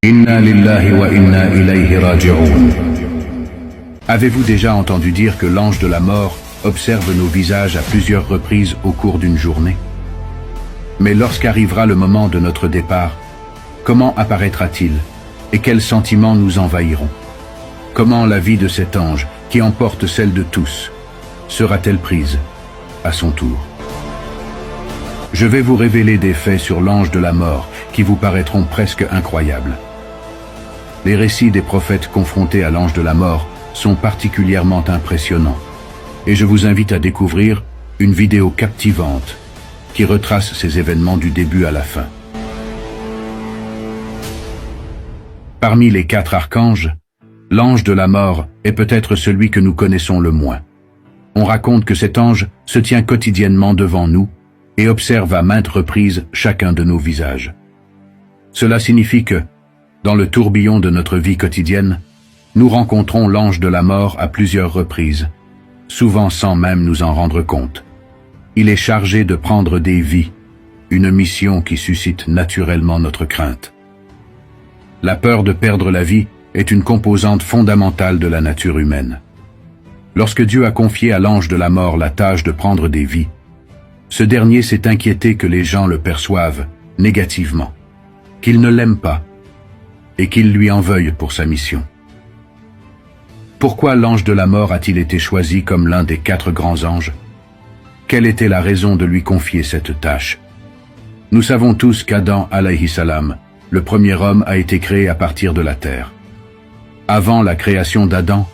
Inna lillahi wa inna ilayhi raji'un. Avez-vous déjà entendu dire que l'ange de la mort observe nos visages à plusieurs reprises au cours d'une journée? Mais lorsqu'arrivera le moment de notre départ, comment apparaîtra-t-il et quels sentiments nous envahiront? Comment la vie de cet ange, qui emporte celle de tous, sera-t-elle prise à son tour? Je vais vous révéler des faits sur l'ange de la mort qui vous paraîtront presque incroyables. Les récits des prophètes confrontés à l'ange de la mort sont particulièrement impressionnants, et je vous invite à découvrir une vidéo captivante qui retrace ces événements du début à la fin. Parmi les 4 archanges, l'ange de la mort est peut-être celui que nous connaissons le moins. On raconte que cet ange se tient quotidiennement devant nous et observe à maintes reprises chacun de nos visages. Cela signifie que, dans le tourbillon de notre vie quotidienne, nous rencontrons l'ange de la mort à plusieurs reprises, souvent sans même nous en rendre compte. Il est chargé de prendre des vies, une mission qui suscite naturellement notre crainte. La peur de perdre la vie est une composante fondamentale de la nature humaine. Lorsque Dieu a confié à l'ange de la mort la tâche de prendre des vies, ce dernier s'est inquiété que les gens le perçoivent négativement, qu'ils ne l'aiment pas, et qu'il lui en veuille pour sa mission. Pourquoi l'ange de la mort a-t-il été choisi comme l'un des 4 grands anges? Quelle était la raison de lui confier cette tâche? Nous savons tous qu'Adam alayhi salam, le premier homme, a été créé à partir de la terre. Avant la création d'Adam,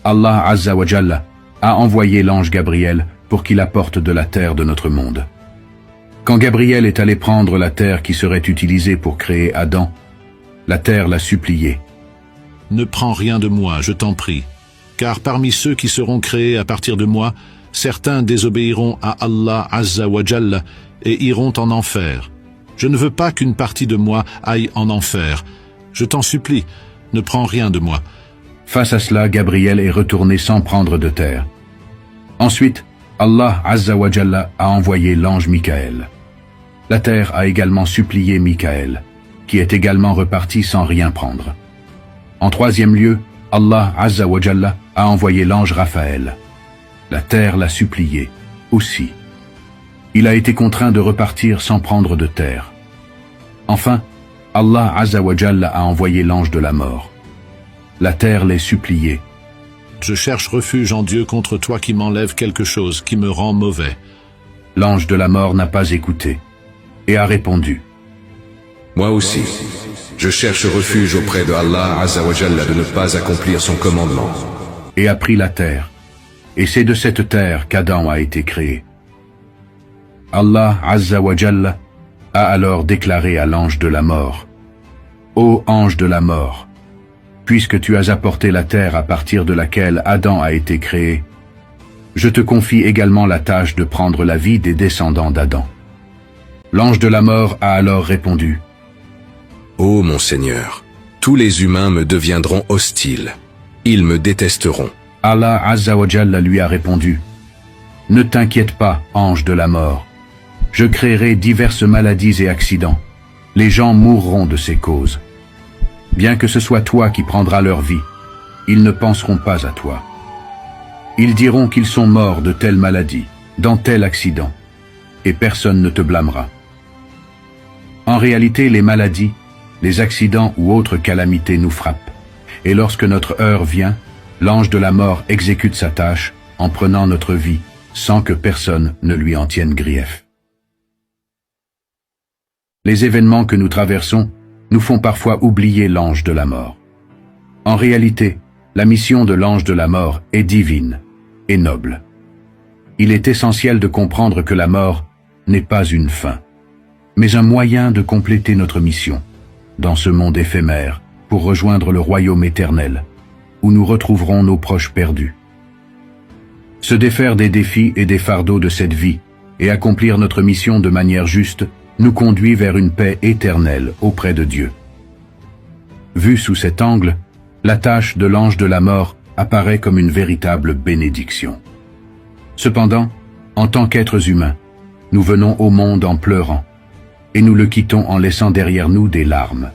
Allah Azza wa Jalla a envoyé l'ange Gabriel pour qu'il apporte de la terre de notre monde. Quand Gabriel est allé prendre la terre qui serait utilisée pour créer Adam, la terre l'a supplié. Ne prends rien de moi, je t'en prie, car parmi ceux qui seront créés à partir de moi, certains désobéiront à Allah Azza wa Jalla et iront en enfer. Je ne veux pas qu'une partie de moi aille en enfer. Je t'en supplie, ne prends rien de moi. Face à cela, Gabriel est retourné sans prendre de terre. Ensuite, Allah Azza wa Jalla a envoyé l'ange Michaël. La terre a également supplié Michaël, qui est également reparti sans rien prendre. En 3e lieu, Allah Azza wa Jalla a envoyé l'ange Raphaël. La terre l'a supplié, aussi. Il a été contraint de repartir sans prendre de terre. Enfin, Allah Azza wa Jalla a envoyé l'ange de la mort. La terre l'est supplié. Je cherche refuge en Dieu contre toi qui m'enlève quelque chose qui me rend mauvais. L'ange de la mort n'a pas écouté et a répondu. Moi aussi, je cherche refuge auprès de Allah Azza wa Jalla de ne pas accomplir son commandement. Et a pris la terre. Et c'est de cette terre qu'Adam a été créé. Allah Azza wa Jalla a alors déclaré à l'ange de la mort: Ô ange de la mort, puisque tu as apporté la terre à partir de laquelle Adam a été créé, je te confie également la tâche de prendre la vie des descendants d'Adam. L'ange de la mort a alors répondu: Ô mon Seigneur, tous les humains me deviendront hostiles. Ils me détesteront. Allah Azza wa Jalla lui a répondu: Ne t'inquiète pas, ange de la mort. Je créerai diverses maladies et accidents. Les gens mourront de ces causes. Bien que ce soit toi qui prendras leur vie, ils ne penseront pas à toi. Ils diront qu'ils sont morts de telle maladie, dans tel accident, et personne ne te blâmera. En réalité, les maladies, les accidents ou autres calamités nous frappent, et lorsque notre heure vient, l'ange de la mort exécute sa tâche en prenant notre vie sans que personne ne lui en tienne grief. Les événements que nous traversons nous font parfois oublier l'ange de la mort. En réalité, la mission de l'ange de la mort est divine et noble. Il est essentiel de comprendre que la mort n'est pas une fin, mais un moyen de compléter notre mission dans ce monde éphémère pour rejoindre le royaume éternel, où nous retrouverons nos proches perdus. Se défaire des défis et des fardeaux de cette vie et accomplir notre mission de manière juste nous conduit vers une paix éternelle auprès de Dieu. Vue sous cet angle, la tâche de l'ange de la mort apparaît comme une véritable bénédiction. Cependant, en tant qu'êtres humains, nous venons au monde en pleurant, et nous le quittons en laissant derrière nous des larmes.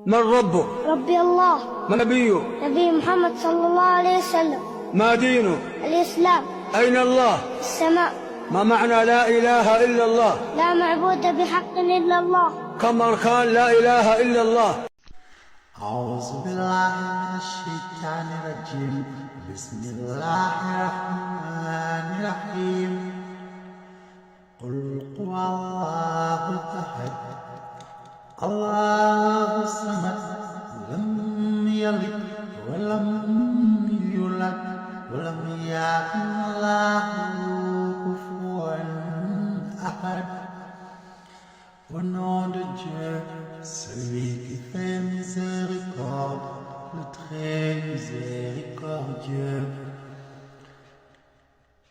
من ربك؟ ربي الله. ما نبيه؟ نبي محمد صلى الله عليه وسلم. ما دينه؟ الإسلام. أين الله؟ السماء. ما معنى لا إله إلا الله؟ لا معبود بحق إلا الله. كم أركان لا إله إلا الله؟ أعوذ بالله من الشيطان الرجيم. بسم الله الرحمن الرحيم. قل هو الله أحد الله الصمد لم يلد ولم يولد ولم يكن له كفوا أحد. Au nom de Dieu, celui qui fait miséricorde, le très miséricordieux.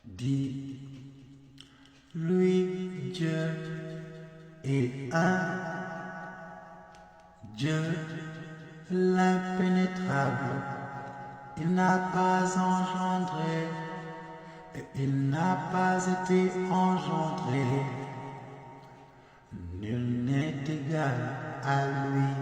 Dis, lui, Dieu, est un, Dieu, l'impénétrable. Il n'a pas engendré et il n'a pas été engendré. Nul n'est égal à lui.